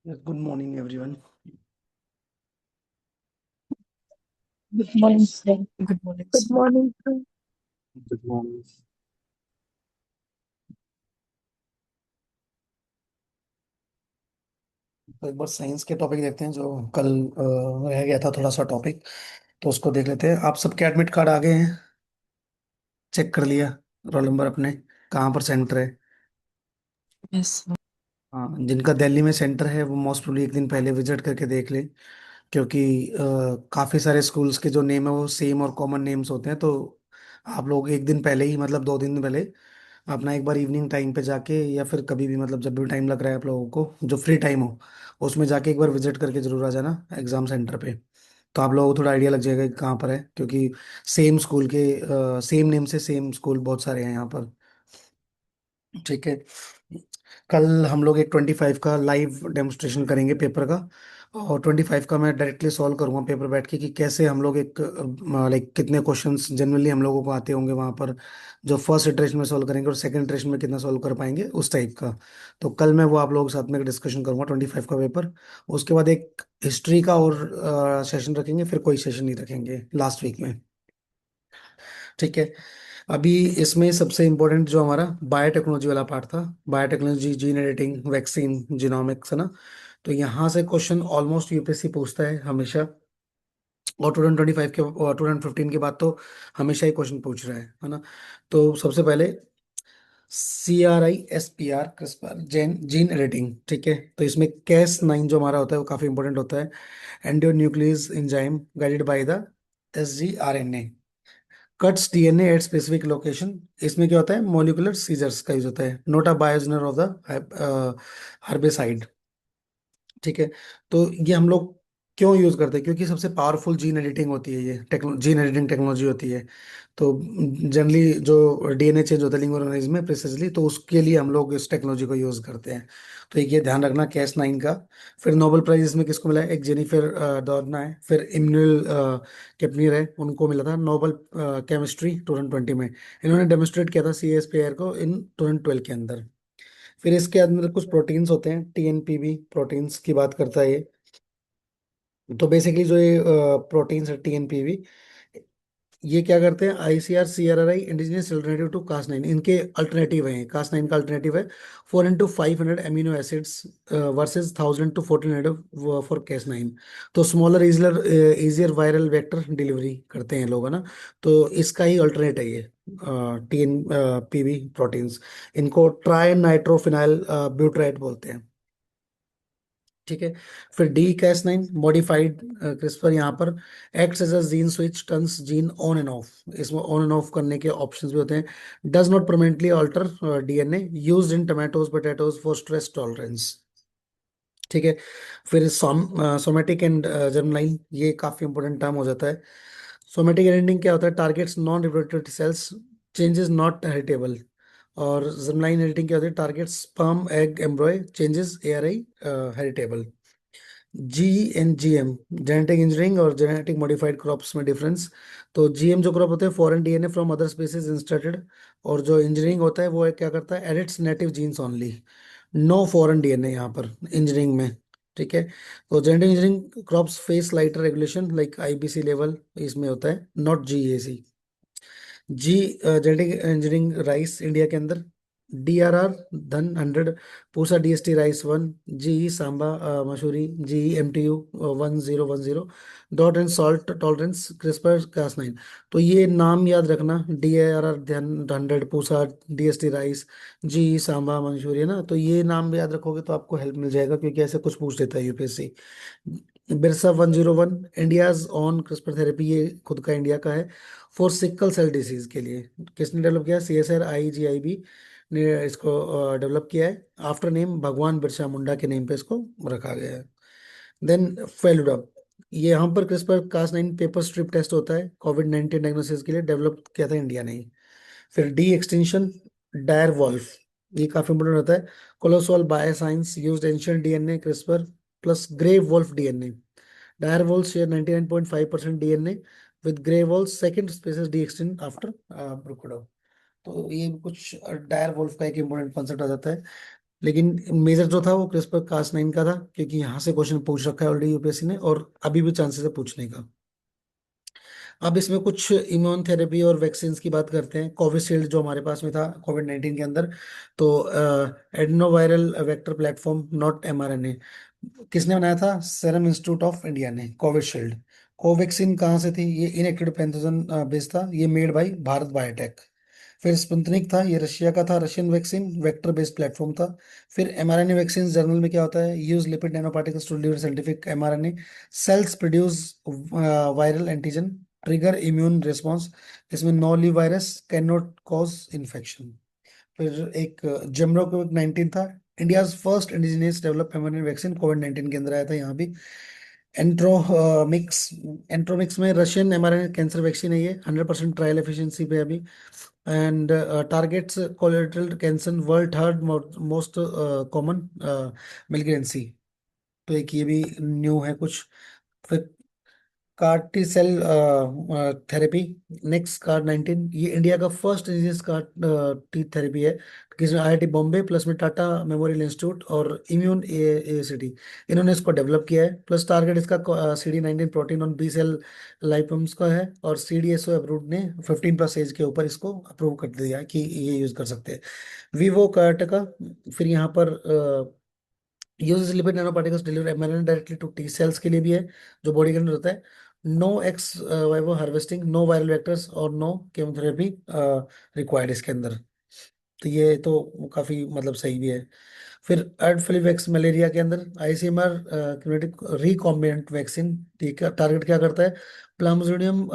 Yes, good morning, everyone. Good morning, sir. Good morning, Good sir. morning, sir. Good morning. तो एक बार science के topic देखते हैं जो कल रह गया था थोड़ा सा टॉपिक। तो उसको देख लेते हैं। आप सबके एडमिट कार्ड आ गए हैं? चेक कर लिया रोल नंबर अपने कहाँ पर सेंटर है? Yes sir. हाँ, जिनका दिल्ली में सेंटर है वो मोस्ट प्रोबेबली एक दिन पहले विजिट करके देख ले, क्योंकि काफ़ी सारे स्कूल्स के जो नेम है वो सेम और कॉमन नेम्स होते हैं। तो आप लोग एक दिन पहले ही, मतलब 2 दिन पहले, अपना एक बार इवनिंग टाइम पे जाके या फिर कभी भी, मतलब जब भी टाइम लग रहा है आप लोगों को, जो फ्री टाइम हो उसमें जाके एक बार विजिट करके जरूर आ जाना एग्जाम सेंटर पे। तो आप लोगों को थोड़ा आइडिया लग जाएगा कि कहाँ पर है, क्योंकि सेम स्कूल के सेम नेम से सेम स्कूल बहुत सारे हैं यहाँ पर। ठीक है। कल हम लोग एक 25 का लाइव डेमोन्स्ट्रेशन करेंगे पेपर का। और 25 का मैं डायरेक्टली सॉल्व करूंगा पेपर बैठ के कि कैसे हम लोग एक, लाइक कितने क्वेश्चंस जनरली हम लोगों को आते होंगे वहां पर, जो फर्स्ट इटरेशन में सॉल्व करेंगे और सेकंड इटरेशन में कितना सॉल्व कर पाएंगे उस टाइप का। तो कल मैं वो आप लोगों के साथ में डिस्कशन करूंगा 25 का पेपर। उसके बाद एक हिस्ट्री का और सेशन रखेंगे, फिर कोई सेशन नहीं रखेंगे लास्ट वीक में। ठीक है। अभी इसमें सबसे इम्पोर्टेंट जो हमारा बायोटेक्नोलॉजी वाला पार्ट था, biotechnology, gene editing, vaccine, genomics, है ना। तो यहाँ से क्वेश्चन ऑलमोस्ट यूपीएससी पूछता है हमेशा। और 2025 के और 2015 के बाद तो हमेशा ही क्वेश्चन पूछ रहा है ना। तो सबसे पहले CRISPR, क्रिस्पर जेन जीन एडिटिंग। ठीक है। तो इसमें Cas9 जो हमारा होता है वो काफी इंपॉर्टेंट होता है। Endonuclease enzyme guided by the sgRNA cuts DNA at specific location. इसमें क्या होता है, मोलिकुलर सीजर्स का यूज होता है, not a biosensor of the herbicide. ठीक है। तो ये हम लोग क्यों यूज करते हैं, क्योंकि सबसे पावरफुल जीन एडिटिंग होती है, ये जीन एडिटिंग टेक्नोलॉजी होती है। तो जनरली जो डीएनए चेंज होता है लिविंग ऑर्गेनिज्म में प्रिसाइजली, तो उसके लिए हम लोग इस टेक्नोलॉजी को यूज करते हैं। तो एक ये ध्यान रखना, Cas9 का। फिर नोबेल प्राइज इसमें किसको मिला है, एक जेनिफर डॉर्ना है, फिर इमनुअल केपनियर है, उनको मिला था नोबेल केमिस्ट्री 2020 में। इन्होंने डेमोन्स्ट्रेट किया था CRISPR को इन 2012 के अंदर। फिर इसके अंदर कुछ प्रोटीन्स होते हैं, TNPB प्रोटीन्स की बात करता है ये। तो बेसिकली जो ये प्रोटीन्स है TNPB, ये क्या करते हैं, ICR CRRI indigenous alternative to Cas9, इनके अल्टरनेटिव है, Cas9 का अल्टरनेटिव है। 4 into 500 amino acids versus 1000 to 1400 for Cas9। तो smaller easier easier viral vector delivery करते हैं लोग, है ना। तो इसका ही अल्टरनेट है ये TNPB प्रोटीन्स। इनको ट्राई नाइट्रोफिनाइल ब्यूटराइट बोलते हैं। ठीक है। फिर D Cas9 मॉडिफाइड क्रिस्पर यहाँ पर acts as a gene switch, turns gene on and off. इसमें ऑन एंड ऑफ करने के ऑप्शंस भी होते हैं। Does not permanently alter DNA, used in tomatoes potatoes for stress tolerance. ठीक है। फिर सोमेटिक एंड जर्मलाइन, ये काफी इंपॉर्टेंट टर्म हो जाता है। सोमेटिक एडिटिंग क्या होता है, targets non reproductive cells, changes not heritable. और जर्मलाइन एडिटिंग क्या होती है, targets sperm egg embryo, changes ARI heritable. GNGM genetic engineering और जेनेटिक मॉडिफाइड क्रॉप्स में डिफरेंस। तो GM जो क्रॉप होते हैं foreign DNA from other species inserted. और जो इंजीनियरिंग होता है वो क्या करता है, edits native genes only, no foreign DNA यहाँ पर इंजीनियरिंग में। ठीक है। तो genetic engineering crops face lighter regulation like IBC level, इसमें होता है, not GAC। G genetic engineering rice India के अंदर, DRR Dhan 100, Pusa DST rice 1, GE Samba Mahsuri, GE MTU 1010, डॉट and salt tolerance CRISPR Cas9। तो ये नाम याद रखना, DRR ध्यान 100, Pusa DST rice, GE Samba मंचूरी, है ना। तो ये नाम भी याद रखोगे तो आपको हेल्प मिल जाएगा, क्योंकि ऐसे कुछ पूछ देता है UPSC. Birsa 101 India's on CRISPR therapy, ये खुद का इंडिया का है, फॉर सिकल सेल डिसीज के लिए। किसने डेवलप किया, CSR IGIB ने इसको डेवलप किया है। आफ्टर नेम भगवान बिरसा मुंडा के नेम पे इसको रखा गया है। देन फेलुडा, ये यहाँ पर CRISPR Cas9 paper strip test होता है COVID-19 डायग्नोसिस के लिए, डेवलप किया था इंडिया ने ही। फिर डी एक्सटेंशन डायर वॉल्फ, ये काफी इंपोर्टेंट होता है। Colossal Bioscience used ancient DNA CRISPR plus grey wolf DNA. Dire wolf share 99.5% DNA with grey wolf, second species de extinct after bucardo. तो ये कुछ डायर वॉल्फ का एक इंपॉर्टेंट कॉन्सेप्ट आ जाता है। लेकिन मेजर जो था वो क्रिस्पर कास 9 का था, क्योंकि यहाँ से क्वेश्चन पूछ रखा है ऑलरेडी यूपीएससी ने, और अभी भी चांसेस है पूछने का। अब इसमें कुछ इम्यून थेरेपी और वैक्सीन की बात करते हैं। कोविशील्ड जो हमारे पास में था कोविड 19 के अंदर, तो adenoviral vector platform, not mRNA, किसने बनाया था? सीरम इंस्टीट्यूट ऑफ इंडिया ने। कोविशील्ड। कोवैक्सीन कहाँ से थी? ये इनएक्टिव पैथोजन बेस्ड था, ये मेड बाय भारत बायोटेक। फिर स्पुतनिक था, ये रशिया का था, Russian vaccine, vector based platform था। फिर एमआरएनए वैक्सीन जर्नल में क्या होता है? Use lipid nano particles to deliver scientific mRNA cells produce viral antigen trigger immune response. इसमें no leave virus can not cause infection. फिर एक जेमरो कोविड 19 था, India first indigenous develop mRNA vaccine Covid 19 के अंदर आया था यहाँ भी। एंट्रोमिक्स। एंट्रोमिक्स में रशियन एमआरएनए कैंसर वैक्सीन है ये, 100% ट्रायल एफिशिएंसी पे अभी। And targets colorectal cancer, world third most common malignancy. तो एक ये भी न्यू है कुछ। फिर कार्टी सेल थेरेपी, नेक्स्ट कार्ड 19, ये इंडिया का फर्स्ट डिजीज कार्ड टी थेरेपी है, जिसमें आईआईटी बॉम्बे प्लस में टाटा मेमोरियल इंस्टीट्यूट और इम्यून एसीटी, इन्होंने इसको डेवलप किया है। प्लस टारगेट इसका CD19 protein on B cell lymphomas का है, और CDSO अप्रूव ने 15+ एज के ऊपर इसको अप्रूव कर दिया कि ये यूज कर सकते हैं। वीवो कार्ट का। फिर यहाँ पर uses lipid nano particles deliver mRNA directly to T cells के लिए भी है, जो बॉडी के अंदर होता है। No x vivo harvesting, know viral vectors और नो केमोथेरेपी रिक्वायर्ड इसके अंदर। तो ये तो काफी मतलब सही भी है। फिर एडफ्लूवैक्स मलेरिया के अंदर आईसीएमआर रिकॉम्बिनेंट वैक्सीन, ठीक है, टारगेट क्या करता है? Plasmodium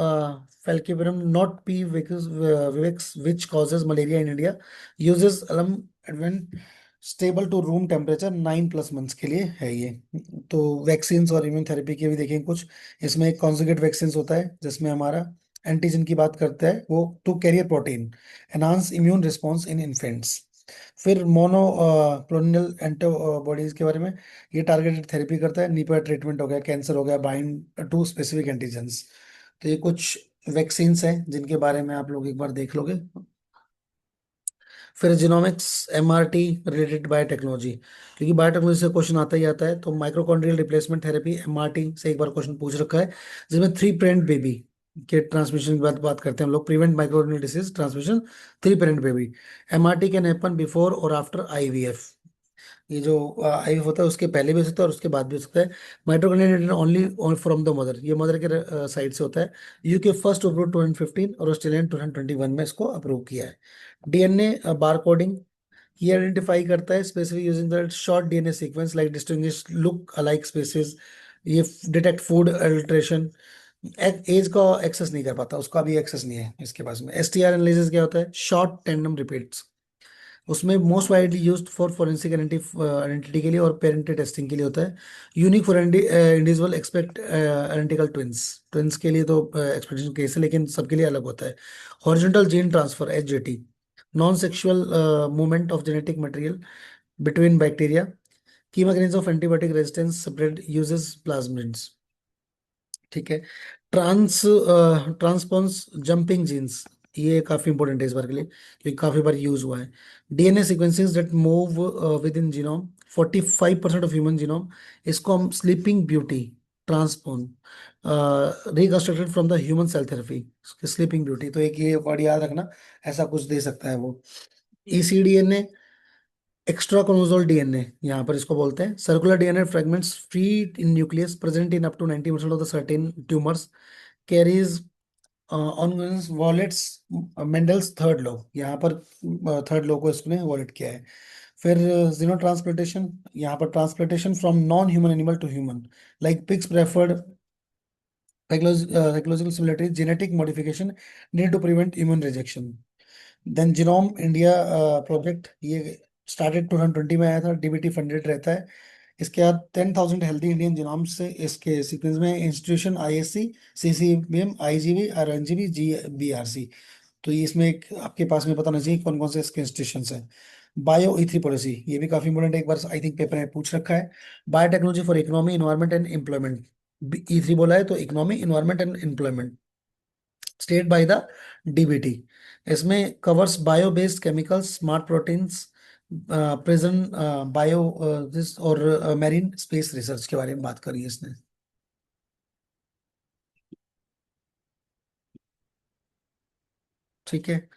falciparum not P vivax which causes malaria in India, uses alum advent stable to room temperature 9+ months के लिए है ये। तो वैक्सीन्स और इम्यून थेरेपी के भी देखें कुछ। इसमें एक कॉन्जुगेट वैक्सीन होता है, जिसमें हमारा एंटीजन की बात करता है वो to carrier protein enhance immune response in infants. फिर मोनो क्लोनल एंटीबॉडीज के बारे में, ये टारगेटेड थेरेपी करता है, निपा ट्रीटमेंट हो गया, कैंसर हो गया, बाइंड टू स्पेसिफिक एंटीजेंस। तो ये कुछ वैक्सीन्स हैं जिनके बारे में आप लोग एक बार देख लोगे। फिर जिनोमिक्स, MRT रिलेटेड बायोटेक्नोलॉजी, क्योंकि बायोटेक्नोलॉजी से क्वेश्चन आता ही आता है, तो माइक्रोकॉन्ड्रियल रिप्लेसमेंट थेरेपी MRT से एक बार क्वेश्चन पूछ रखा है, जिसमें 3 पेरेंट बेबी के ट्रांसमिशन की बात करते हैं हम लोग, prevent mitochondrial disease transmission 3 parent baby. MRT can happen before और आफ्टर IVF। ये जो आईवीएफ होता है उसके पहले भी हो सकता है और उसके बाद भी हो सकता है। Mitochondria only from the mother, ये मदर के साइड से होता है। यूके फर्स्ट अप्रूव 2015 और ऑस्ट्रेलियन 2021 में इसको अप्रूव किया है। DNA बार कोडिंग, ये आइडेंटिफाई करता है specific using the short DNA sequence like distinguish look alike species. ये डिटेक्ट फूड अल्ट्रेशन। एज का एक्सेस नहीं कर पाता, उसका भी एक्सेस नहीं है इसके पास में। STR एनालिसिस क्या होता है? शॉर्ट टैंडम रिपीट्स, उसमें most widely used for forensic identity के लिए और पेरेंटल टेस्टिंग के लिए होता है। Unique for individual expect identical twins, twins के लिए तो एक्सपेक्टेशन केस है, लेकिन सबके लिए अलग होता है। Horizontal gene transfer HJT, non sexual movement of genetic material between bacteria. Key mechanism of antibiotic resistance spread uses plasmids, ठीक है। ट्रांसपोन्स जंपिंग जीन्स, ये काफी इंपॉर्टेंट है इस बार के लिए, क्योंकि काफी बार यूज हुआ है। DNA sequences that move within genome, 45% of human genome, इसको हम sleeping beauty transposon reconstructed from the human cell therapy. Sleeping beauty, तो एक ये वर्ड याद रखना, ऐसा कुछ दे सकता है वो। ECDNA, एक्स्ट्रा क्रोमोसोमल DNA, यहाँ पर इसको बोलते हैं circular DNA fragments free in nucleus present in up to 90% of the certain tumours, carries on violates Mendel's third law, यहाँ पर थर्ड लॉ को इसने वॉलेट किया है। फिर जीनो ट्रांसप्लांटेशन, यहाँ पर transplantation from non human animal to human, like pigs preferred psychological similarities, genetic modification need to prevent immune rejection. Then genome India project, ये स्टार्टेड 2020 में आया था, DBT फंडेड रहता है। इसके बाद 10,000 हेल्दी इंडियन जिनोम्स से इसके सीक्वेंस में institution ISC, CCBM, IGV, RNGB, GBRC। तो ये इसमें एक आपके पास में पता नहीं चाहिए कौन कौन से इसके इंस्टीट्यूशन हैं। बायो E3 पॉलिसी, ये भी काफी इंपॉर्टेंट है, एक बार आई थिंक पेपर में पूछ रखा है। Biotechnology for economy environment and employment, E3 बोला है तो economy environment and employment state by the DBT। इसमें covers bio based chemicals, smart proteins, prison bio this और मैरीन स्पेस रिसर्च के बारे में बात करी है इसने। ठीक है,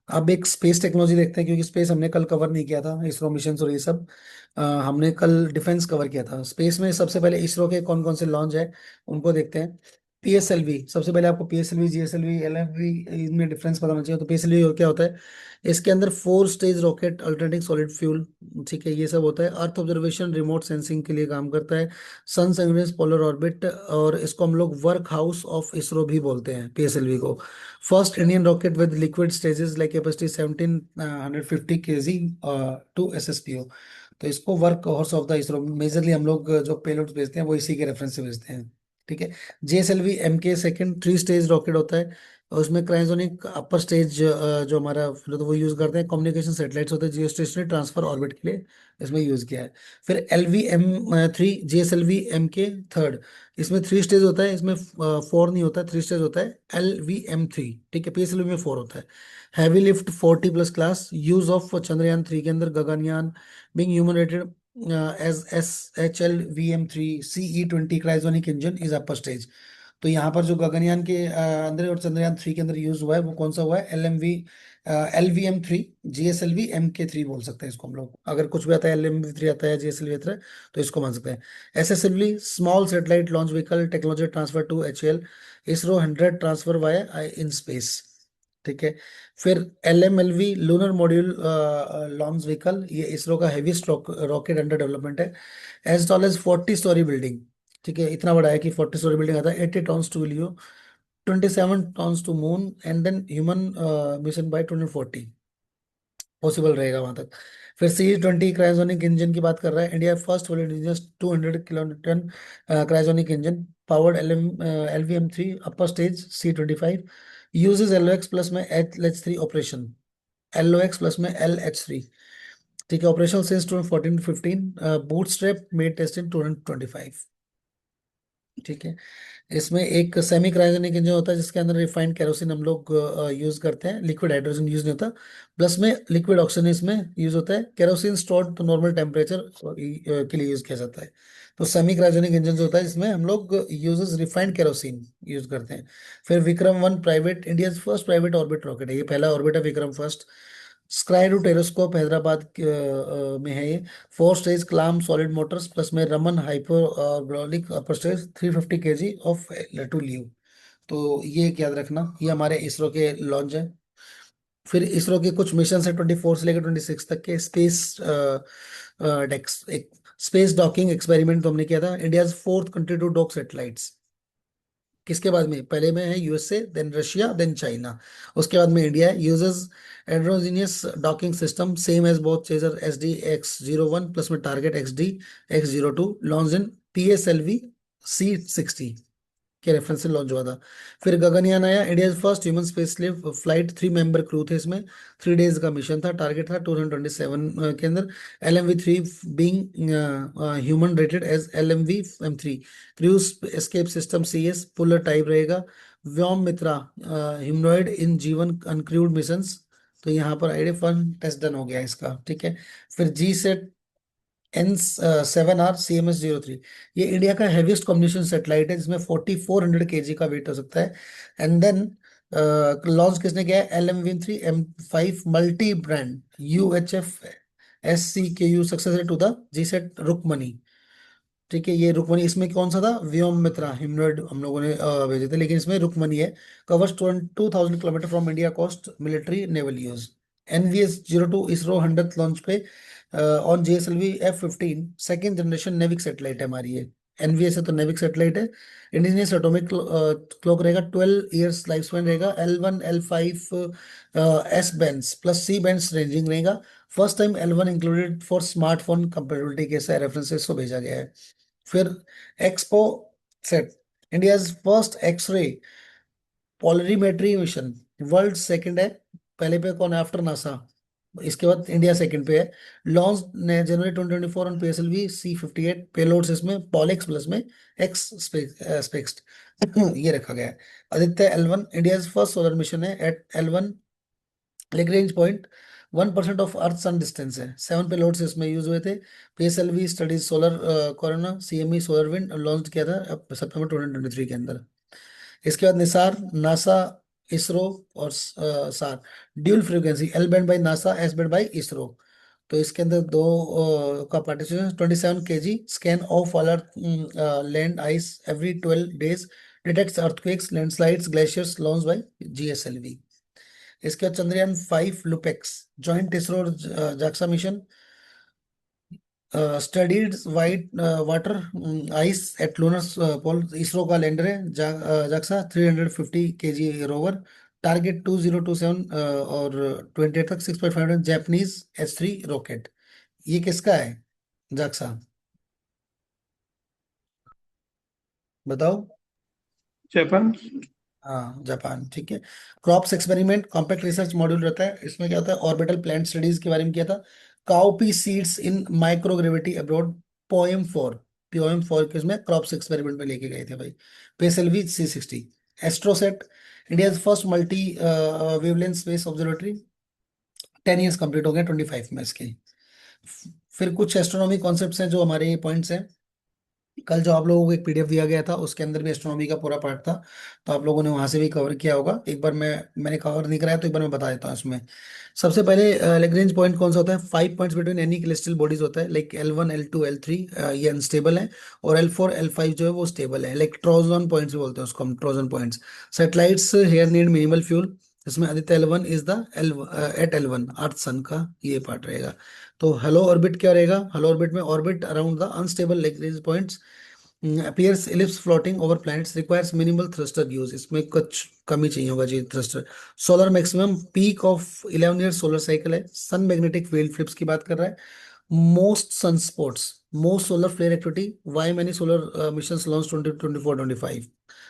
अब एक स्पेस टेक्नोलॉजी देखते हैं, क्योंकि स्पेस हमने कल कवर नहीं किया था, इसरो मिशन और ये सब। हमने कल डिफेंस कवर किया था। स्पेस में सबसे पहले इसरो के कौन कौन से लॉन्च है उनको देखते हैं। पीएसएलवी, सबसे पहले आपको पीएसएलवी, जीएसएलवी, एलएमवी, इनमें डिफरेंस पता होना चाहिए। तो पीएसएलवी क्या होता है, इसके अंदर 4 stage rocket, alternating solid fuel, ठीक है, ये सब होता है। अर्थ ऑब्जर्वेशन, रिमोट सेंसिंग के लिए काम करता है। सन सर्विलेंस, पोलर ऑर्बिट, और इसको हम लोग वर्क हाउस ऑफ इसरो भी बोलते हैं पीएसएलवी को। First Indian rocket with liquid stages like capacity 1750 kg to SSPO। तो इसको work horse of the ISRO, majorly हम लोग जो पेलोड्स भेजते हैं वो इसी के रेफरेंस से भेजते हैं। ठीक है। JSLV MK second 3 stage rocket होता है, और उसमें क्रायोजेनिक अपर स्टेज जो हमारा तो वो यूज करते हैं। कम्युनिकेशन सैटेलाइट्स होते हैं, जियो स्टेशनरी ट्रांसफर ऑर्बिट के लिए इसमें यूज किया है। फिर LVM3, JSLV MK थर्ड, इसमें 3 स्टेज होता है, इसमें 4 नहीं होता, 3 स्टेज होता है। LVM3, ठीक है, PSLV में 4 होता है। Heavy lift 40+ class, use of Chandrayaan 3 के अंदर, Gaganyaan being human rated as SHLVM3 CE20 cryogenic engine is upper stage. तो यहाँ पर जो गगनयान के अंदर और चंद्रयान 3 के अंदर यूज हुआ है वो कौन सा हुआ है, LVM3, GSLV MK3 बोल सकते हैं इसको हम लोग। अगर कुछ भी आता है, LMV3 आता है, GSLV आता है, तो इसको मान सकते हैं। SSLV small satellite launch vehicle, technology transfer to HAL, ISRO 100 transfer via in space. ठीक है। फिर LMLV lunar module launch vehicle, ये इसरो का हेवीस्ट रॉकेट अंडर डेवलपमेंट है। As tall as 40 storey building, ठीक है, इतना बड़ा है कि 40 स्टोरी बिल्डिंग आता है। 80 tons to LEO, 27 tons to moon, and then human mission by 2040 possible रहेगा वहां तक। फिर CE20 क्रायोजेनिक इंजन की बात कर रहा है। India first world indigenous 200 kiloton cryogenic engine, powered LVM3 upper stage C25, uses LOX plus में LH3 ऑपरेशन, LOX प्लस में LH3। ठीक है, operational since 2014-15, bootstrap made test in 2025। ठीक है। इसमें एक सेमी क्रायोजेनिक इंजन होता है, जिसके अंदर रिफाइंड केरोसिन हम लोग यूज करते हैं, लिक्विड हाइड्रोजन यूज नहीं होता। प्लस में लिक्विड ऑक्सीजन इसमें यूज होता है। Kerosene stored to normal temperature के लिए यूज किया जाता है। तो सेमी क्रायोजेनिक इंजन जो होता है, जिसमें हम लोग यूजेस रिफाइंड केरोसिन यूज करते हैं। फिर Vikram 1 private, India first private orbit rocket है, ये पहला ऑर्बिट है Vikram first. Sky telescope Hyderabad में है ये। 4 stage Kalam solid motors, plus में Raman hyperbolic upper stage, 350 kg of to leave. तो ये याद रखना, ये हमारे इसरो के लॉन्च है। फिर इसरो के कुछ मिशन है 24 से लेकर 26 तक के। डेक्स एक स्पेस डॉकिंग एक्सपेरिमेंट तो हमने किया था। India fourth country to dock satellites. किसके बाद में, पहले में है USA, then Russia, then China, उसके बाद में इंडिया है। Uses androgynous docking system same as both chaser SDX01 plus में target XDX02, launch in PSLV C60 के रेफरेंस से लॉन्च हुआ था। फिर गगनयान आया, India first human space flight, 3 member crew थे इसमें। 3 डेज का मिशन था, टारगेट था 2027 के अंदर। LMV3 being human rated as LMV-M3, crew escape system CS puller type रहेगा। व्योम मित्रा ह्यूमनॉइड इन जीवन अनक्रूड मिशंस। तो यहाँ पर आईडी फन टेस्ट डन हो गया इसका। ठीक है। फिर N7R CMS03, ये इंडिया का हैवीएस्ट कम्युनिकेशन सैटेलाइट है, जिसमें 4400 kg का वेट हो सकता है। एंड देन लॉन्च किसने किया है, LMV3M5 multi brand UHF-SCKU successor to the GSAT Rukmini. ठीक है, ये रुकमनी, इसमें कौन सा था, व्योम मित्रा ह्यूमनॉइड हम लोगों ने भेजे थे, लेकिन इसमें रुकमनी है। Covers 2000 kilometre from India coast, military naval use. NVS-02 ISRO 100th launch पे on JSLV-F15, second generation NavIC satellite है हमारी ये। NVS है तो नेविक सेटेलाइट है। इंडिजिनियस एटॉमिक क्लॉक रहेगा, 12 years लाइफ स्पैन रहेगा। L1 L5 S bands plus C bands ranging रहेगा। First time L1 included for smartphone compatibility के रेफरेंसेस को भेजा गया है। फिर XPoSat, India first x ray पॉलरीमेट्री mission, world second है। पहले पे कौन है आफ्टर नासा, इसके बाद इंडिया सेकंड पे है। लॉन्च ने जनवरी 2024 ऑन PSLV C58, पेलोड्स इसमें पॉलेक्स प्लस में एक्स स्पेक्स्ट ये रखा गया है। Aditya L1 India first solar mission है at L1 Lagrange point, 1% of earth sun distance है। 7 पेलोड्स इसमें यूज हुए थे। PSLV studies solar corona, CME solar wind launch किया था सितंबर 2023 के अंदर। इसके बाद निसार, नासा, इसरो और SAR, dual frequency, L band by NASA, S band by ISRO. तो इसके अंदर दो का participation. 27 kg scan of all earth land ice every 12 days, detects earthquakes, landslides, glaciers, launch by GSLV। इसके बाद Chandrayaan 5 LUPEX, joint ISRO JAXA mission, studied white water ice at lunar pole. ISRO का lander है JAXA 350 kg rover. Target 2027 और 28 तक 6.5 Japanese S3 rocket. ये किसका है JAXA, बताओ। जापान। हाँ जापान, ठीक है। Crops experiment compact research module रहता है। इसमें क्या होता है, ऑर्बिटल प्लांट स्टडीज के बारे में किया था। काउपी सीड्स इन माइक्रोग्रेविटी अब्रॉड, पोएम 4 के उसमें क्रॉप्स एक्सपेरिमेंट में लेके गए थे भाई। PSLV C60। AstroSat, India first multi wavelength space observatory, 10 years complete हो गए 25 में इसके। फिर कुछ एस्ट्रोनॉमी कॉन्सेप्ट्स हैं जो हमारे पॉइंट्स हैं। कल जो आप लोगों को एक PDF दिया गया था उसके अंदर भी एस्ट्रोनॉमी का पूरा पार्ट था, तो आप लोगों ने वहां से भी कवर किया होगा। एक बार मैंने कवर नहीं कराया तो एक बार मैं बता देता हूँ इसमें। सबसे पहले लेग्रेंज पॉइंट कौन सा होता है, 5 points between any celestial bodies होता है, लाइक L1 L2 L3, ये अनस्टेबल है। और L4 L5 जो है वो स्टेबल है, लाइक ट्रोजन पॉइंट्स भी बोलते हैं उसको हम, Trojan points. Satellites here need minimal fuel. इसमें Aditya L1 is the at L1 earth sun का ये पार्ट रहेगा। तो हेलो ऑर्बिट क्या रहेगा, हेलो ऑर्बिट में orbit around the unstable Lagrange points, appears ellipse floating over planets, requires minimal thruster use। इसमें कुछ कमी चाहिए होगा जी thruster. Solar maximum peak of 11 year solar cycle है। सन मैग्नेटिक फील्ड फ्लिप्स की बात कर रहा है। Most sunspots, most solar flare activity, why many solar mission launch 2024-25।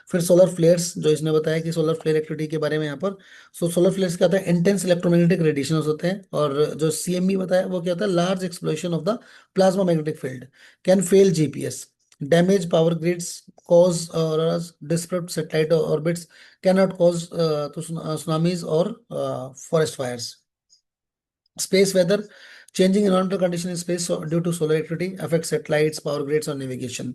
फिर सोलर फ्लेयर्स जो इसने बताया कि सोलर फ्लेयर एक्टिविटी के बारे में यहाँ पर। सोलर फ्लेयर्स क्या होता है, इंटेंस इलेक्ट्रोमैग्नेटिक रेडिएशन होते हैं। और जो CME बताया वो क्या होता है, large explosion of the plasma magnetic field, can fail GPS, damage power grids, cause auroras, disrupt satellite orbits, cannot cause tsunamis or forest fires. Space weather, changing environmental condition in space due to solar activity affect satellites, power grids और navigation.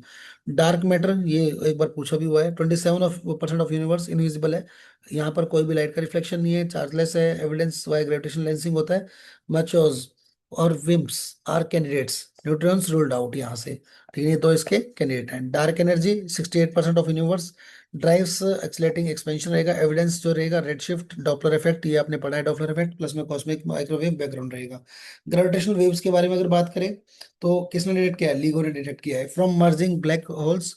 Dark matter, ये एक बार पूछा भी हुआ है। 27% of universe invisible है, यहाँ पर कोई भी लाइट का रिफ्लेक्शन नहीं है, चार्जलेस है, एविडेंस वाई ग्रेविटेशनल लेंसिंग होता है। मचोज और WIMPs are candidates, neutrons ruled out यहाँ से, ठीक है। तो इसके कैंडिडेट हैं। Dark energy 68% of universe, drives accelerating expansion रहेगा। एविडेंस जो रहेगा रेड शिफ्ट, डॉपलर इफेक्ट, ये आपने पढ़ा है डॉपलर इफेक्ट, प्लस में कॉस्मिक माइक्रोवेव बैकग्राउंड रहेगा। ग्रेविटेशनल वेव्स के बारे में अगर बात करें तो किसने डिटेक्ट किया है, LIGO ने डिटेक्ट किया है, फ्रॉम मर्जिंग ब्लैक होल्स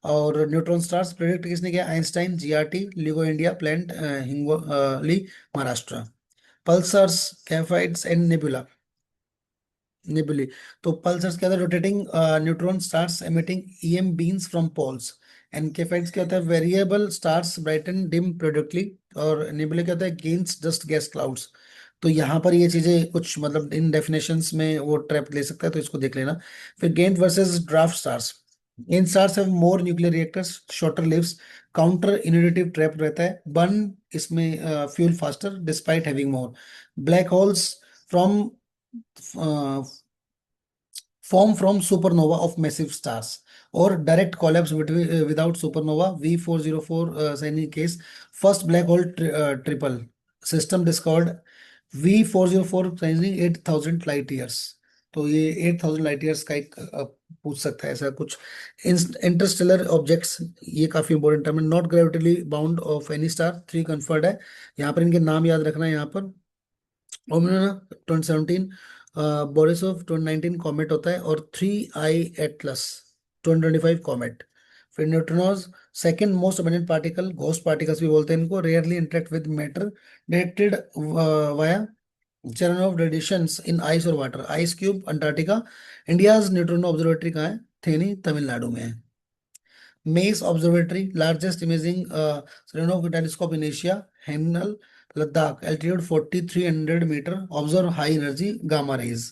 और न्यूट्रॉन स्टार्स। प्रेडिक्ट किसने किया, Einstein, GRT, LIGO India, plant Hingoli Maharashtra. Pulsars, Cepheids and nebula, nebulae. तो पल्सर्स क्या होता है, rotating neutron stars emitting EM beams from poles. And Cepheids क्या होता है, variable stars brighten dim periodically. और नेबुला क्या होता है, गेन्स जस्ट गैस क्लाउड्स। तो यहाँ पर ये चीजें कुछ मतलब इन डेफिनेशंस में वो ट्रैप ले सकता है, तो इसको देख लेना। फिर गेंट वर्सेस ड्राफ्ट स्टार्स, इन stars have more nuclear reactors, shorter lives, counter intuitive trap रहता है, बर्न इसमें fuel faster despite having more. Black holes from form from supernova of massive stars, or direct collapse without supernova, V404 signing case, first black hole triple system discovered, V404 signing 8000 light years। तो ये 8000 light years का एक पूछ सकता है ऐसा कुछ। Interstellar objects, ये काफी इंपॉर्टेंट टर्म है। Not gravitationally bound of any star, 3 conferred है। यहाँ पर इनके नाम याद रखना है। यहाँ पर ओमना 2017, बोरिसोव 2019 कॉमेट होता है, और 3I एटलस 2025 कॉमेट। फिर neutrinos, second most abundant particle, ghost particles भी बोलते हैं इनको, rarely interact with matter, detected via Cherenkov radiations in ice और water. Ice cube Antarctica. India's neutrino observatory कहाँ है, थेनी तमिलनाडु में है। MACE observatory, largest imaging Cherenkov telescope in Asia, Hanle Ladakh, altitude 4300 metre, observe high energy gamma rays.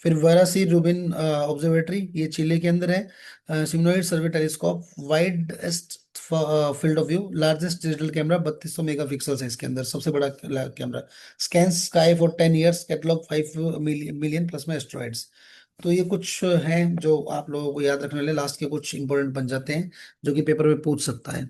फिर Vera C Rubin observatory, ये Chile के अंदर है। Sigmoid survey telescope, widest field of view, largest digital camera, 3200 megapixel है इसके अंदर, सबसे बड़ा camera. Scan sky for 10 years, catalogue 5 million plus में एस्ट्रॉइड्स। तो ये कुछ हैं जो आप लोगों को याद रखने वाले, लास्ट के कुछ इंपॉर्टेंट बन जाते हैं जो कि पेपर में पूछ सकता है।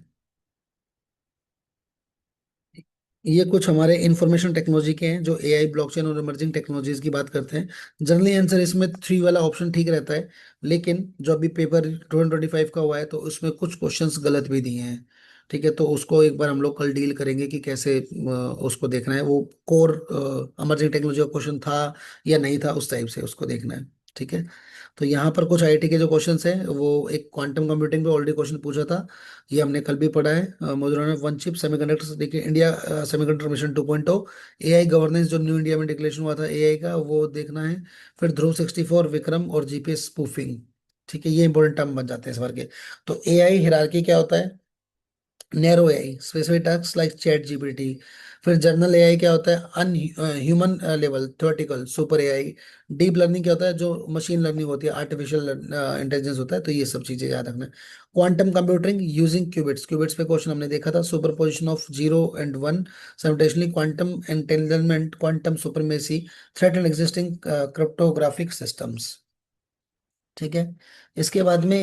ये कुछ हमारे इंफॉर्मेशन टेक्नोलॉजी के हैं जो एआई, ब्लॉकचेन और इमर्जिंग टेक्नोलॉजीज की बात करते हैं। जनरली आंसर इसमें 3 वाला ऑप्शन ठीक रहता है, लेकिन जो अभी पेपर 2025 का हुआ है तो उसमें कुछ क्वेश्चंस गलत भी दिए हैं। ठीक है, तो उसको एक बार हम लोग कल डील करेंगे कि कैसे उसको देखना है, वो कोर इमर्जिंग टेक्नोलॉजी का क्वेश्चन था या नहीं था, उस टाइप से उसको देखना है। ठीक है, तो यहाँ पर कुछ आईआईटी के जो क्वेश्चंस हैं, वो एक क्वांटम कंप्यूटिंग पे ऑलरेडी क्वेश्चन पूछा था, ये हमने कल भी पढ़ा है। मोजराना वन चिप सेमीकंडक्टर्स, देखिए India semiconductor mission 2.0, AI governance जो न्यू इंडिया में डिक्लेरेशन हुआ था एआई का, वो देखना है। फिर ध्रुव 64, विक्रम और जीपीएस स्पूफिंग। ठीक है, ये इंपॉर्टेंट टर्म बन जाते हैं इस बार के। तो एआई हिरार्की क्या होता है? Narrow AI, specific task like ChatGPT. फिर जनरल एआई क्या होता है? An human level theoretical super AI. Deep learning क्या होता है? जो मशीन लर्निंग होती है, आर्टिफिशियल इंटेलिजेंस होता है। तो ये सब चीजें याद रखना है। Quantum computing using qubits, qubits पे क्वेश्चन हमने देखा था। Superposition of 0 and 1 simultaneously, quantum entanglement, quantum supremacy, threat and existing cryptographic systems. ठीक है, इसके बाद में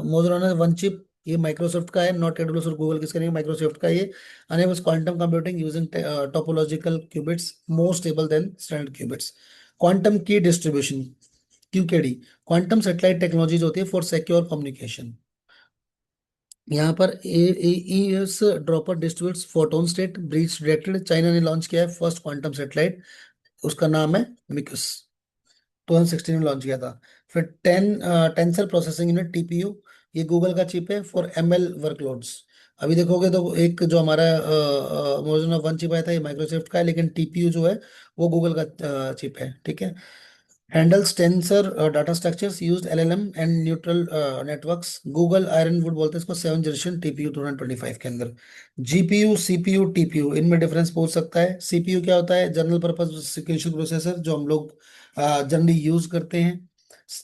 मोजोलाना वन चिप, ये माइक्रोसॉफ्ट का है, नॉट एडब्ल्यूएस और गूगल किसका नहीं, माइक्रोसॉफ्ट का ये। Enables quantum computing using topological qubits, more stable then standard qubits. Quantum की डिस्ट्रीब्यूशन, क्यूकेडी, क्वांटम सैटेलाइट टेक्नोलॉजीज होती है फॉर सिक्योर कम्युनिकेशन। यहाँ पर S dropper distributes photon state, breach detected. China ने लॉन्च किया है फर्स्ट क्वांटम सैटेलाइट, उसका नाम है मिकस, 2016 में लॉन्च किया था। फिर टेंसर प्रोसेसिंग यूनिट, टीपीयू, ये गूगल का चिप है फॉर एमएल वर्कलोड्स। अभी देखोगे तो एक जो हमारा वर्जन ऑफ वन चिप आया था, ये माइक्रोसॉफ्ट का है, लेकिन टीपीयू जो है वो गूगल का चिप है। ठीक है, handles tensor data structures used LLM and neutral networks, Google iron would बोलते हैं इसको, 7 जनरेशन टीपीयू 2025 के अंदर। जीपीयू, सीपीयू, टीपीयू, इनमें डिफरेंस पूछ सकता है। सीपीयू क्या होता है? जनरल पर्पस सिक्वेंशियल प्रोसेसर, जो हम लोग जनरली यूज करते हैं।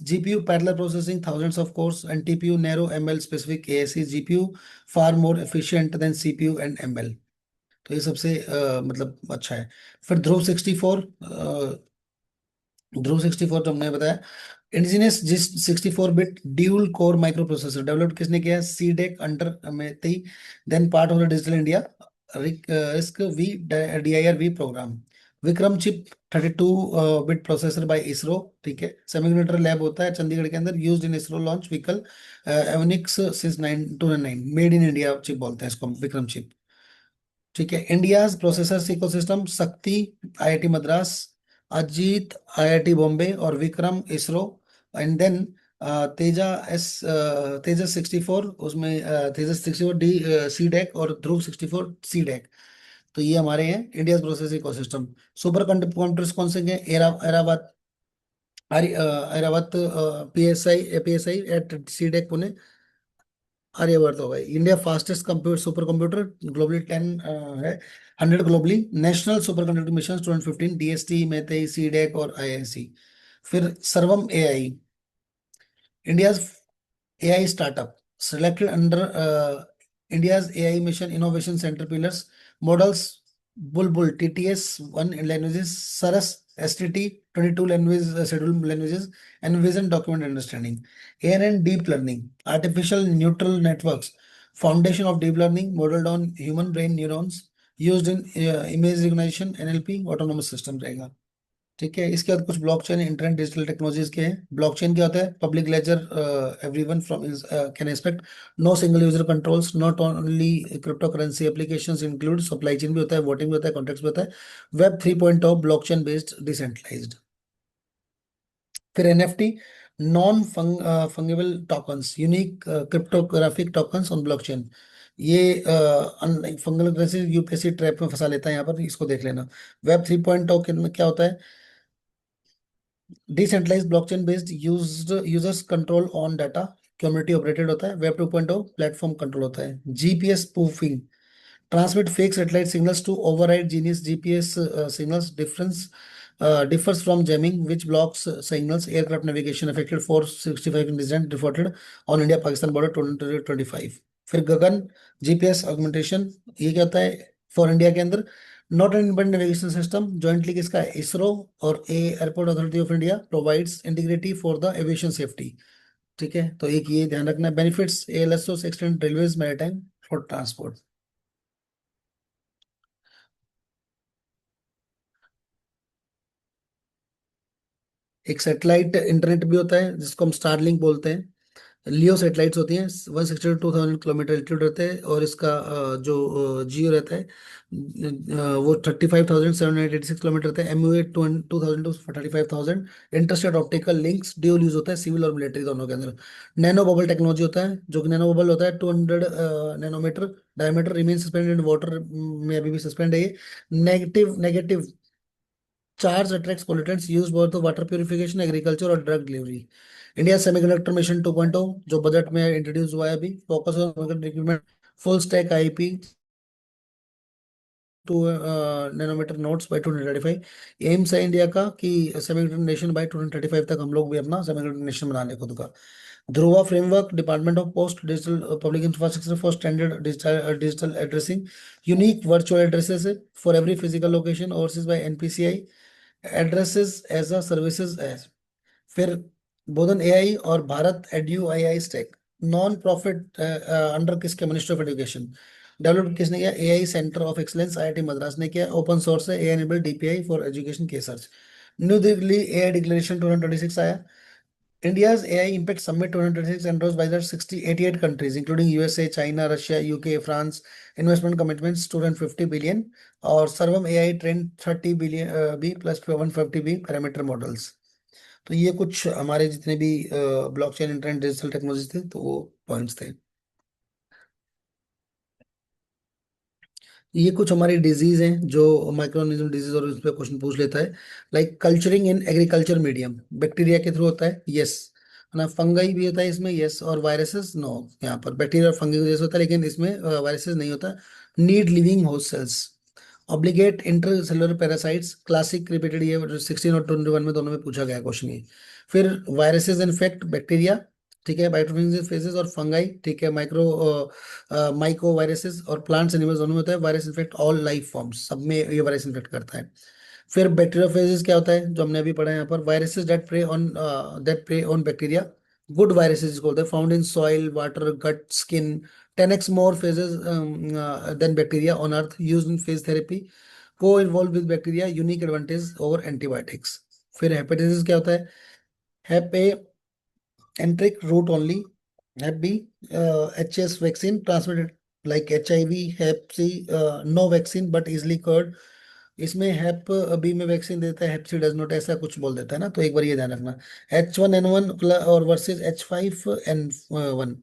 GPU parallel processing, thousands of course. And TPU narrow ML specific ASC GPU, far more efficient then CPU and ML. तो ये सबसे मतलब अच्छा है। फिर ध्रुव 64 जो हमने बताया, इंडिजिनियस जिस 64 bit dual core micro processor developed किसने किया है? सीडेक अंडर में थी, then part of the digital India RISC V DIR V programme. Vikram chip 32 bit processor by ISRO. ठीक है, सेमीकंडक्टर लैब होता है चंडीगढ़ के अंदर, used in ISRO launch vehicle avionics since 2009, made in India chip बोलते हैं इसको, विक्रम चिप। ठीक है, India's processor ecosystem, Shakti IIT Madras, Ajit IIT Bombay और Vikram ISRO. And then Tejas Tejas 64, उसमें तेजस 64 डी सी डेक और ध्रुव 64 सी डेक। तो ये हमारे हैं India processor ecosystem. Super computers कौन से हैं? Airawat, Airawat, PSI at CDAC Pune, Aryabhatta हो गए। India fastest computer super computer, globally 10 है, 100 globally. National super computing mission 2015, DST, MeitY, CDAC और आईआईसी। फिर Sarvam AI, India's AI startup, selected under India's AI Mission Innovation Center pillars, models, Bulbul, TTS 1 languages, Saras, STT 22 language scheduled languages, and Vision Document Understanding. ANN Deep Learning, Artificial Neural Networks, foundation of deep learning modeled on human brain neurons, used in image recognition, NLP, autonomous system रहेगा। ठीक है, इसके बाद कुछ blockchain internet digital technologies के हैं। Blockchain क्या होता है? Public ledger, everyone from can expect, no single user controls, not only crypto currency applications include, supply chain भी होता है, वोटिंग भी होता है, कॉन्ट्रैक्ट्स भी होता है। Web 3.0 blockchain based decentralised. फिर NFT, non fungible tokens, unique cryptographic tokens on blockchain. ये फंगल करेंसी यूपीएससी ट्रैप में फंसा लेता है, यहाँ पर इसको देख लेना। वेब 3.0 के अंदर क्या होता है? Decentralised blockchain based users control on data, community operated होता है। वेब 2.0 प्लेटफॉर्म कंट्रोल होता है। GPS spoofing, transmit fake satellite signals to override genuine GPS signals, difference differs from jamming, which blocks signals. Aircraft navigation affected 465 incident reported on India Pakistan border 2025. फिर गगन GPS augmentation, ये क्या होता है for India के अंदर? Not an independent navigation system, jointly किसका है? इसरो और airport authority of India provides integrity for the aviation safety. ठीक है, तो एक ये ध्यान रखना, बेनिफिट्स एएलएसओ से extend railways maritime for transport. एक सैटेलाइट इंटरनेट भी होता है जिसको हम स्टारलिंक बोलते हैं। लियो सैटेलाइट्स होती हैं, 162,000 किलोमीटर एल्टीट्यूड रहते हैं, और इसका जो जियो रहता है वो 35,786 किलोमीटर रहता है। MUA 2,000 to 45,000। Interstate optical links dual use होता है सिविल और मिलिट्री दोनों के अंदर। नैनो बबल टेक्नोलॉजी होता है, जो कि नैनो बबल होता है 200 nanometre diameter, remain suspended in water में अभी भी सस्पेंड है ये। Negative negative charge attracts pollutants use for the water purification, agriculture और drug delivery. India semiconductor mission 2.0 जो बजट में इंट्रोड्यूस हुआ है अभी, focus on equipment, full stack IP two nanometre nodes by 2035। Aims है इंडिया का कि सेमीकंडक्टर नेशन बाय 2035 तक हम लोग भी अपना सेमीकंडक्टर नेशन बना ले खुद का। Dhruva framework, department of post digital public infrastructure for standard digital addressing, unique virtual addresses for every physical location overseas by NPCI, addresses as a services as. फिर बोधन एआई और Bharat EduAI stack, non profit under किसके? Ministry of education. Develop किसने किया? AI centre of excellence IIT Madras ने किया। Open source है, AI enabled DPI for education के search. New Delhi AI declaration 2026 आया। India's AI Impact Summit 2026 endorsed by the 88 countries, including USA, China, Russia, UK, France. Investment commitments 250 billion और Sarvam AI trained 30 billion B plus 150 B parameter models. तो ये कुछ हमारे जितने भी blockchain internet digital technology थे, तो वो पॉइंट्स थे। ये कुछ हमारी डिजीज हैं जो माइक्रोऑर्गेनिज्म डिजीज और उस पर क्वेश्चन पूछ लेता है। Like culturing in agriculture medium bacteria के थ्रू होता है, यस। ना फंगाई भी होता है इसमें, यस। और वायरसेस, नो। यहाँ पर बैक्टीरिया और फंगी जैसे होता है, लेकिन इसमें वायरसेस नहीं होता। Need living host cells, obligate intercellular parasites, classic repeated, ये 16 और 21 में दोनों में पूछा गया क्वेश्चन ये। फिर वायरसेस इन्फेक्ट बैक्टीरिया, ठीक है, बायोटोफेजेस फेजेस, और फंगाई, ठीक है, माइक्रो वायरसेस, और प्लांट्स एनिमल्स दोनों में होता है। Virus infect all life forms, सब में ये वायरस इन्फेक्ट करता है। फिर बैक्टीरियोफेजेस क्या होता है, जो हमने अभी पढ़ा है यहाँ पर? Viruses that prey on bacteria, good viruses जिसको बोलते हैं, found in soil, water, gut, skin. 10x more phases than bacteria on earth, used in phage therapy, co-involved with bacteria, unique advantage over antibiotics। फिर hepatitis क्या होता है? Hep A enteric route only, hep B HS vaccine transmitted like HIV, hep C no vaccine but easily cured. इसमें hep B में vaccine देता है, हैप सी does not, ऐसा कुछ बोल देता है ना, तो एक बार ये ध्यान रखना। H1N1 और वर्सेस H5N1,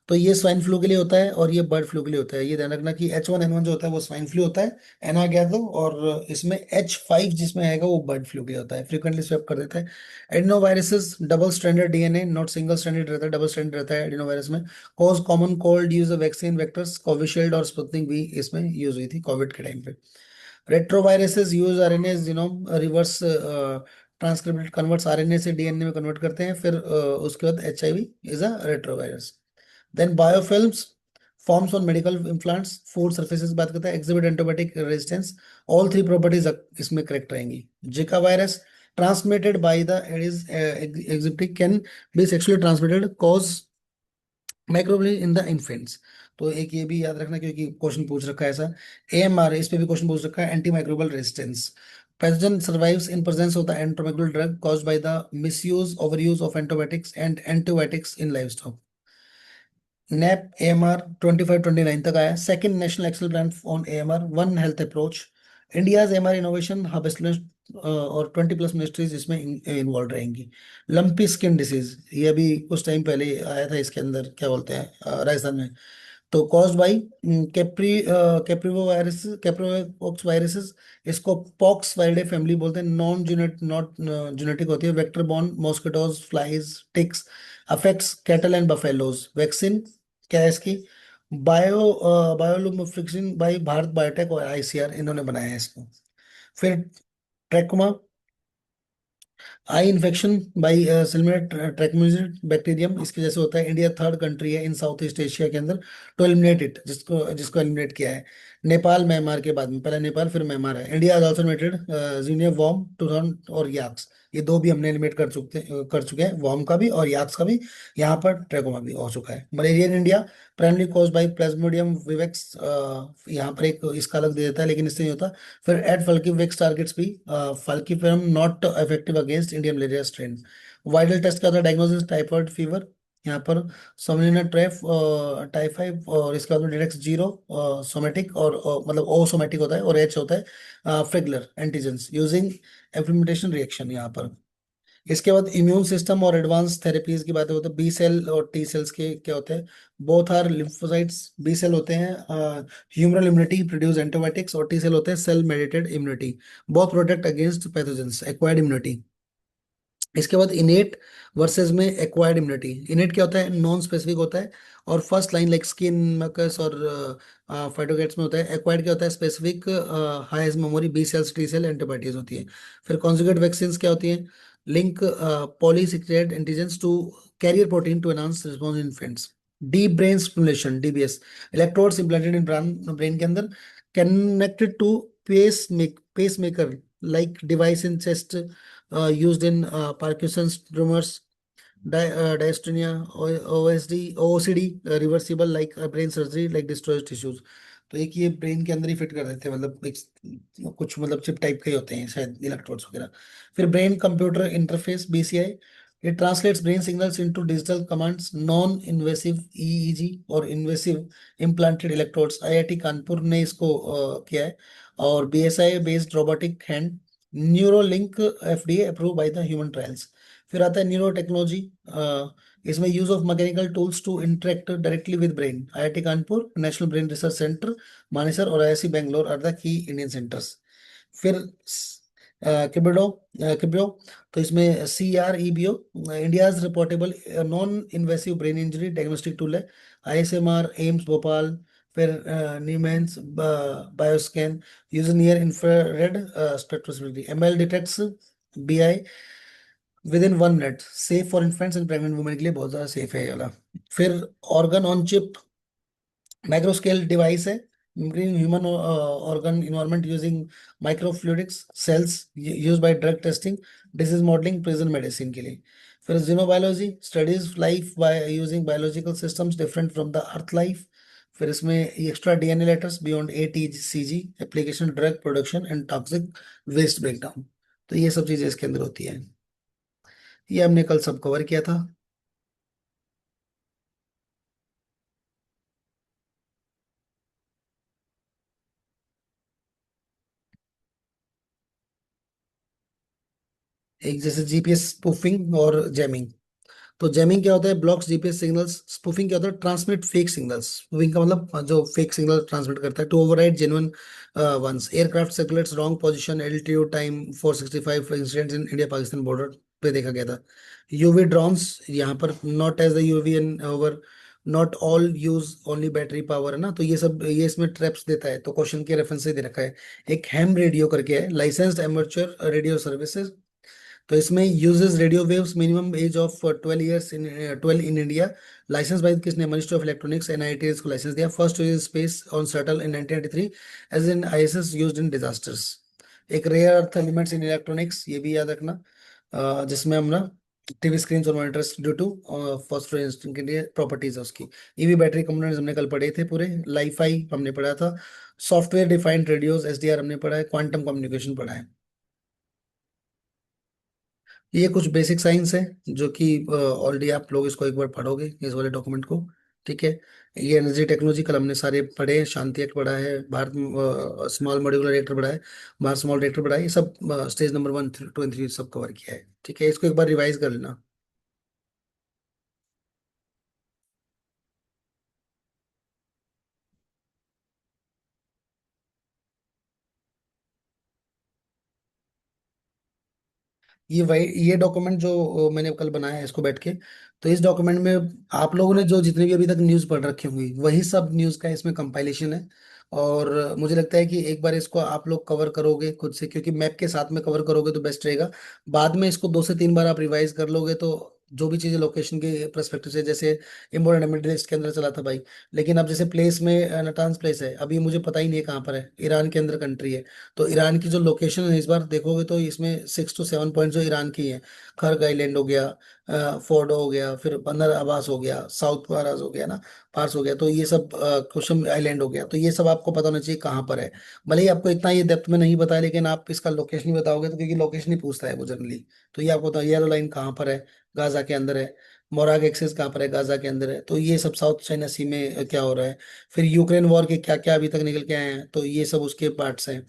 तो ये स्वाइन फ्लू के लिए होता है और ये बर्ड फ्लू के लिए होता है। ये ध्यान रखना कि H1N1 जो होता है वो स्वाइन फ्लू होता है, एना गया दो, और इसमें H5 जिसमें आएगा वो बर्ड फ्लू के लिए होता है, फ्रीक्वेंटली स्वेप कर देता है। Adenoviruses double stranded DNA, not single stranded रहता है, डबल स्ट्रैंडेड रहता है एडिनो वायरस में। Cause common cold, use vaccine vectors, Covishield और स्पुतनिक भी इसमें यूज हुई थी कोविड के टाइम पे। Retroviruses use RNA genome reverse transcript, converts RNA से डीएनए में कन्वर्ट करते हैं। फिर उसके बाद HIV is a retrovirus. Then biofilms, forms on medical implants, food surfaces बात करते हैं, exhibit antibiotic resistance. All three properties इसमें करेक्ट रहेंगी। Zika virus transmitted by the Aedes aegypti, can be sexually transmitted, cause microbial in the infants. तो एक ये भी याद रखना क्योंकि क्वेश्चन पूछ रखा है ऐसा। AMR, इस पे भी क्वेश्चन पूछ रखा है, antimicrobial resistance. Pathogen survives in presence of the antimicrobial drug caused by the misuse overuse of antibiotics and antibiotics in livestock. NAP AMR 25-29 तक आया। Second national action plan on AMR, one health approach. India's AMR innovation hub, और 20+ ministries इसमें involve रहेंगी। Lumpy skin disease, ये अभी कुछ time पहले आया था, इसके अंदर क्या बोलते हैं राजस्थान में। तो caused by capripox virus, capripox viruses, इसको पॉक्स वायरडे फैमिली बोलते हैं। नॉट जेनेटिक होती है, vector borne mosquitoes, flies, ticks, affects cattle and buffaloes. Vaccine क्या है इसकी? बायोलुमिफ्रिक्सिन बाई भारत बायोटेक और ICR, इन्होंने बनाया है इसको। फिर ट्रैकोमा, आई इन्फेक्शन बाई सिलमेट ट्रैकोमैटिस बैक्टीरियम, इसकी जैसे होता है। इंडिया थर्ड कंट्री है इन साउथ ईस्ट एशिया के अंदर टू एलिमिनेट इट, जिसको जिसको एलिमिनेट किया है। नेपाल म्यांमार के बाद में, पहले नेपाल फिर म्यांमार है। इंडिया आल्सो एलिमिनेटेड जीनिया वॉर्म 2000 और याक्स, ये दो भी हमने एलिमिनेट कर चुके हैं, वॉर्म का भी और याक्स का भी। यहाँ पर ट्रैकोमा भी हो चुका है। Malaria in India primary cause by Plasmodium vivax, यहाँ पर एक इसका अलग दे देता है लेकिन इससे नहीं होता। फिर एट फल्की विक्स टारगेट्स भी falciparum not effective against Indian malaria strain. Widal test का होता है डायग्नोसिस टाइफाइड फीवर, यहाँ पर सोमनिना ट्रेफ टाइफाइड, और इसके बाद में डिटेक्ट जीरो सोमेटिक और मतलब ओ सोमेटिक होता है, और एच होता है फ्रेगुलर एंटीजेंस यूजिंग इम्प्लीमेंटेशन रिएक्शन यहाँ पर। इसके बाद इम्यून सिस्टम और एडवांस थेरेपीज की बातें होती है। बी सेल और टी सेल्स के क्या होते हैं, both are lymphocytes. B cell होते हैं ह्यूमरल इम्यूनिटी प्रोड्यूस एंटीबायोटिक्स, और टी सेल होते हैं cell mediated immunity, both protect against pathogens, acquired immunity. इसके बाद इनेट वर्सेस में एक्वायर्ड इम्यूनिटी। इनेट क्या होता है, नॉन स्पेसिफिक होता है और first line like skin mucus और फाइटोगेट्स में होता है। एक्वायर्ड क्या होता है, specific high memory B cells T cell antibodies होती है। फिर कॉन्जुगेट वैक्सीन क्या होती है, link polysaccharide antigens to carrier protein to enhance response in infants. Deep brain stimulation DBS, electrodes implanted in brain के अंदर, connected to pacemaker like device in chest used in Parkinson's tumors, dystonia, OSD, OCD, reversible like brain surgery, like destroys tissues। तो एक ये brain के अंदर ही fit कर देते हैं, मतलब कुछ मतलब चिप टाइप के ही होते हैं शायद इलेक्ट्रोड्स वगैरह। फिर brain computer interface BCI, it translates brain signals into digital commands, non invasive EEG और invasive implanted electrodes. IIT Kanpur ने इसको किया है। और BCI based robotic hand, Neuralink FDA approve by the human trials. फिर आता है न्यूरो टेक्नोलॉजी, इसमें use of mechanical tools to interact directly with brain. IIT Kanpur, national brain research centre Manesar और IISc Bangalore are the key Indian centres. फिर किबिडो किबियो, तो इसमें CREBO, India's portable non invasive brain injury diagnostic tool है। ISMR AIIMS Bhopal. फिर नीमेंस bioscan use near infrared spectroscopy. ML detects BI within 1 minute, safe for infants and pregnant women के लिए बहुत ज्यादा सेफ है ये वाला। फिर organ on chip micro scale device है, human organ environment using microfluidics cells use by drug testing, disease modelling, precision medicine के लिए। फिर xenobiology studies life by using biological systems different from the earth life. फिर इसमें extra DNA letters beyond ATCG application drug production and toxic waste breakdown. तो ये सब चीजें इसके अंदर होती है। ये हमने कल सब कवर किया था। एक जैसे जीपीएस स्पूफिंग और जैमिंग। तो जैमिंग क्या होता है, ब्लॉक्स जीपीएस सिग्नल्स। स्पूफिंग क्या होता है, ट्रांसमिट फेक सिग्नल्स। स्पूफिंग का मतलब जो फेक सिग्नल ट्रांसमिट करता है to override genuine ones. Aircraft circulates wrong position altitude time 465 incidents in India Pakistan border पे देखा गया था। यूवी ड्रोन्स, यहाँ पर not as the UV and over, not all use only battery power है ना, तो ये सब ये इसमें ट्रैप्स देता है, तो क्वेश्चन के रेफरेंस से दे रखा है। एक हैम रेडियो करके है, लाइसेंस्ड एमेच्योर रेडियो सर्विसेज। तो इसमें uses radio waves minimum age of 12 years in 12 in India. Licence by किसने, मिनिस्ट्री ऑफ इलेक्ट्रॉनिक्स एनआईटी इसको लाइसेंस दिया। First use space on shuttle in 1993 as in ISS used in disasters. एक rare earth elements in electronics, ये भी याद रखना, जिसमें हम ना टीवी स्क्रीन और मॉनिटर्स ड्यू टू फॉस्फोरेस के लिए प्रॉपर्टीज है उसकी। ईवी बैटरी कंपोनेंट्स हमने कल पढ़े थे पूरे। लाइफाई हमने पढ़ा था। सॉफ्टवेयर डिफाइंड रेडियोस SDR हमने पढ़ा है। क्वांटम कम्युनिकेशन पढ़ा है। ये कुछ बेसिक साइंस है जो कि ऑलरेडी आप लोग इसको एक बार पढ़ोगे इस वाले डॉक्यूमेंट को। ठीक है। ये एनर्जी टेक्नोलॉजी कल हमने सारे पढ़े हैं। शांति एक्ट पढ़ा है, भारत स्मॉल मॉड्यूलर रिएक्टर पढ़ा है, भारत स्मॉल रिएक्टर पढ़ा है। ये सब स्टेज नंबर 1 2 और 3 सब कवर किया है। ठीक है, इसको एक बार रिवाइज कर लेना। ये डॉक्यूमेंट जो मैंने कल बनाया है इसको बैठ के, तो इस डॉक्यूमेंट में आप लोगों ने जो जितने भी अभी तक न्यूज़ पढ़ रखी होंगी वही सब न्यूज़ का इसमें कंपाइलेशन है। और मुझे लगता है कि एक बार इसको आप लोग कवर करोगे खुद से, क्योंकि मैप के साथ में कवर करोगे तो बेस्ट रहेगा। बाद में इसको 2 से 3 बार आप रिवाइज कर लोगे तो जो भी चीज़ें लोकेशन के परस्पेक्टिव से, जैसे इम्पोर्टेंट मिडिल ईस्ट के अंदर चला था भाई, लेकिन अब जैसे प्लेस में नटान्स प्लेस है, अभी मुझे पता ही नहीं है कहाँ पर है, ईरान के अंदर कंट्री है। तो ईरान की जो लोकेशन है इस बार देखोगे तो इसमें 6 to 7 पॉइंट जो ईरान की है, खर्ग आइलैंड हो गया, फोर्डो हो गया, फिर बंदर अब्बास हो गया, साउथ पारास हो गया ना, पार्स हो गया, तो ये सब कुशम आइलैंड हो गया, तो ये सब आपको पता होना चाहिए कहाँ पर है। भले ही आपको इतना ये डेप्थ में नहीं बताया, लेकिन आप इसका लोकेशन ही बताओगे तो, क्योंकि लोकेशन ही पूछता है वो जनरली, तो ये आपको, तो येलो लाइन कहाँ पर है, गाजा के अंदर है। मोराग एक्सिस कहाँ पर है, गाजा के अंदर है। तो ये सब साउथ चाइना सी में क्या हो रहा है। फिर यूक्रेन वॉर के क्या क्या अभी तक निकल के आए हैं, तो ये सब उसके पार्ट्स हैं,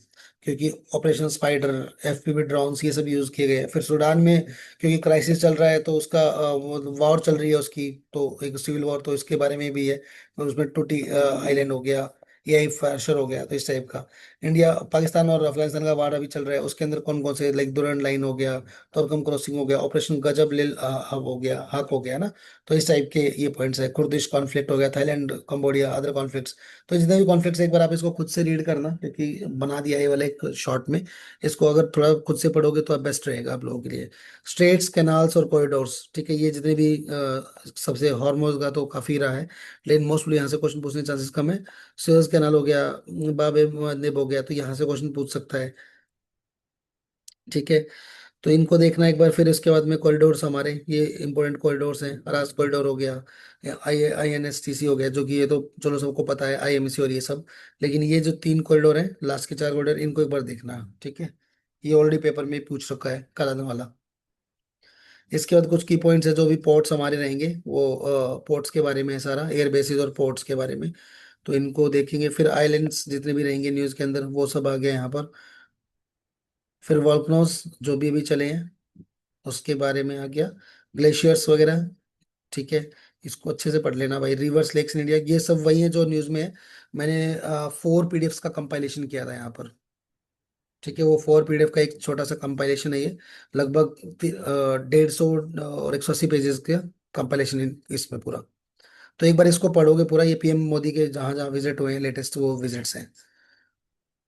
क्योंकि ऑपरेशन स्पाइडर, एफपीवी ड्रोन्स, ये सब यूज किए गए हैं। फिर सूडान में क्योंकि क्राइसिस चल रहा है, तो उसका वॉर चल रही है उसकी, तो एक सिविल वॉर, तो इसके बारे में भी है। और उसमें टूटी आइलैंड हो गया, एआई फाशर हो गया, तो इस टाइप का। इंडिया पाकिस्तान और अफगानिस्तान का वार अभी चल रहा है, उसके अंदर कौन कौन से, लाइक दुरंड लाइन हो गया, तोरकम क्रॉसिंग हो गया, ऑपरेशन गजब लिल हब हो गया, हक हो गया ना। तो इस टाइप के ये पॉइंट्स है। कुर्दिश कॉन्फ्लिक्ट हो गया, थाईलैंड, कंबोडिया, अदर कॉन्फ्लिक्ट्स। तो जितने भी कॉन्फ्लिक्ट्स, एक बार आप इसको खुद से रीड करना, क्योंकि बना दिया है ये वाला एक शॉर्ट में। इसको अगर थोड़ा खुद से पढ़ोगे तो बेस्ट रहेगा आप लोगों के लिए। स्ट्रेट्स, कैनाल्स और कॉरिडोर्स, ठीक है, ये जितने भी सबसे हॉर्मोज का तो काफी रहा है, लेकिन मोस्टली यहाँ से क्वेश्चन पूछने के चांसेस कम है। सुएज कैनाल हो गया, बाब ए मंदेब हो गया, तो यहाँ से क्वेश्चन पूछ सकता है, ठीक है। तो इनको देखना एक बार। फिर इसके बाद में कॉरिडोर्स, हमारे ये इंपॉर्टेंट कॉरिडोर्स हैं। अरास कॉरिडोर हो गया, INSTC हो गया, जो कि ये तो चलो सबको पता है, IMC और ये सब। लेकिन ये जो 3 कॉरिडोर हैं, लास्ट के 4 कॉरिडोर, इनको एक बार देखना, ठीक है। ये ऑलरेडी पेपर में पूछ रखा है कराने वाला। इसके बाद कुछ की पॉइंट्स है, जो भी पोर्ट्स हमारे रहेंगे, वो पोर्ट्स के बारे में है सारा, एयर बेसिस और पोर्ट्स के बारे में, तो इनको देखेंगे। फिर आइलैंड्स जितने भी रहेंगे न्यूज़ के अंदर, वो सब आ गए यहाँ पर। फिर वॉल्कनोस जो भी अभी चले हैं, उसके बारे में आ गया, ग्लेशियर्स वगैरह, ठीक है। इसको अच्छे से पढ़ लेना भाई। रिवर्स लेक्स इन इंडिया, ये सब वही है जो न्यूज़ में है। मैंने 4 PDFs का कंपाइलेशन किया था यहाँ पर, ठीक है। वो 4 PDF का एक छोटा सा कंपाइलेशन है ये, लगभग 150 और 180 पेजेस का कंपाइलेशन इसमें पूरा। तो एक बार इसको पढ़ोगे पूरा, ये PM मोदी के जहाँ जहाँ विजिट हुए हैं लेटेस्ट, वो विजिट्स हैं,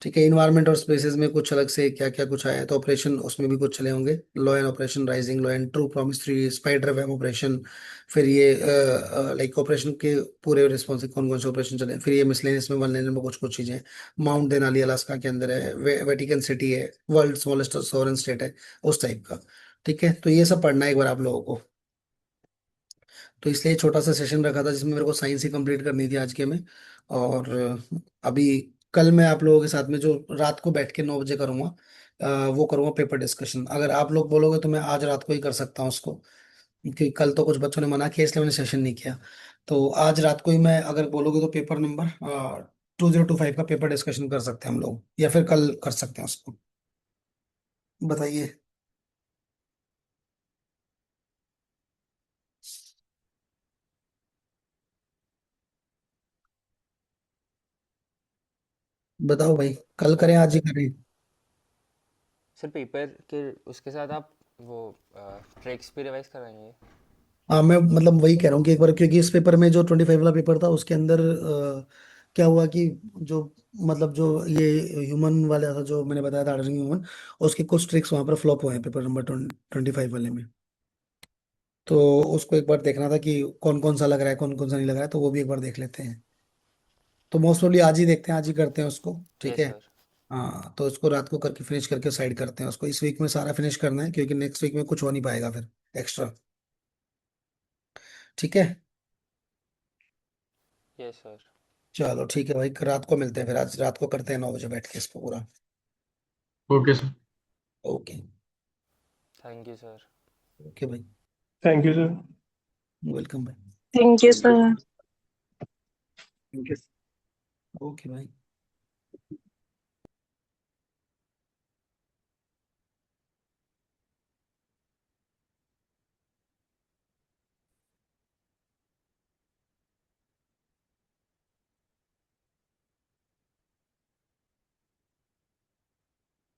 ठीक है। इन्वायरमेंट और स्पेसेस में कुछ अलग से क्या क्या कुछ आया है, तो ऑपरेशन उसमें भी कुछ चले होंगे। Law and operation rising, law and true promise 3, spider web operation. फिर ये लाइक ऑपरेशन के पूरे रिस्पॉन्स कौन कौन से ऑपरेशन चले हैं। फिर ये मिसलेनियस में, वन में कुछ कुछ चीजें। माउंट देनाली अलास्का के अंदर है, वेटिकन सिटी है, वर्ल्ड स्मॉलेस्ट सॉवरेन स्टेट है, उस टाइप का, ठीक है। तो ये सब पढ़ना है एक बार आप लोगों को। तो इसलिए छोटा सा सेशन रखा था, जिसमें मेरे को साइंस ही कंप्लीट करनी थी आज के में। और अभी कल मैं आप लोगों के साथ में जो रात को बैठ के 9 बजे करूँगा, वो करूँगा पेपर डिस्कशन। अगर आप लोग बोलोगे तो मैं आज रात को ही कर सकता हूँ उसको, क्योंकि कल तो कुछ बच्चों ने मना किया, इसलिए मैंने सेशन नहीं किया। तो आज रात को ही मैं, अगर बोलोगे तो पेपर नंबर 2025 का पेपर डिस्कशन कर सकते हैं हम लोग, या फिर कल कर सकते हैं उसको। बताइए। बताओ भाई, कल करें आज ही करें। सर पेपर के उसके साथ आप वो ट्रिक्स भी रिवाइज करवाएंगे? हाँ, मैं मतलब वही कह रहा हूँ कि एक बार, क्योंकि इस पेपर में जो 25 वाला पेपर था, उसके अंदर क्या हुआ कि जो, मतलब जो ये ह्यूमन वाला था, जो मैंने बताया था आर्डरिंग ह्यूमन, उसके कुछ ट्रिक्स वहां पर फ्लॉप हुए हैं पेपर नंबर 25 वाले में। तो उसको एक बार देखना था कि कौन कौन सा लग रहा है, कौन कौन सा नहीं लग रहा है, तो वो भी एक बार देख लेते हैं। तो मोस्ट प्रोबेबली आज ही देखते हैं, आज ही करते हैं उसको, ठीक यस है। सर। हाँ, तो इसको रात को करके फिनिश करके साइड करते हैं उसको। इस वीक में सारा फिनिश करना है, क्योंकि नेक्स्ट वीक में कुछ हो नहीं पाएगा फिर एक्स्ट्रा, ठीक है। Yes sir. चलो ठीक है भाई, रात को मिलते हैं फिर, आज रात को करते हैं 9 बजे बैठ के इसको पूरा। Okay sir. Okay. Thank you sir. Okay भाई। Thank you sir. वेलकम भाई। Thank you, sir. Thank you. Okay भाई।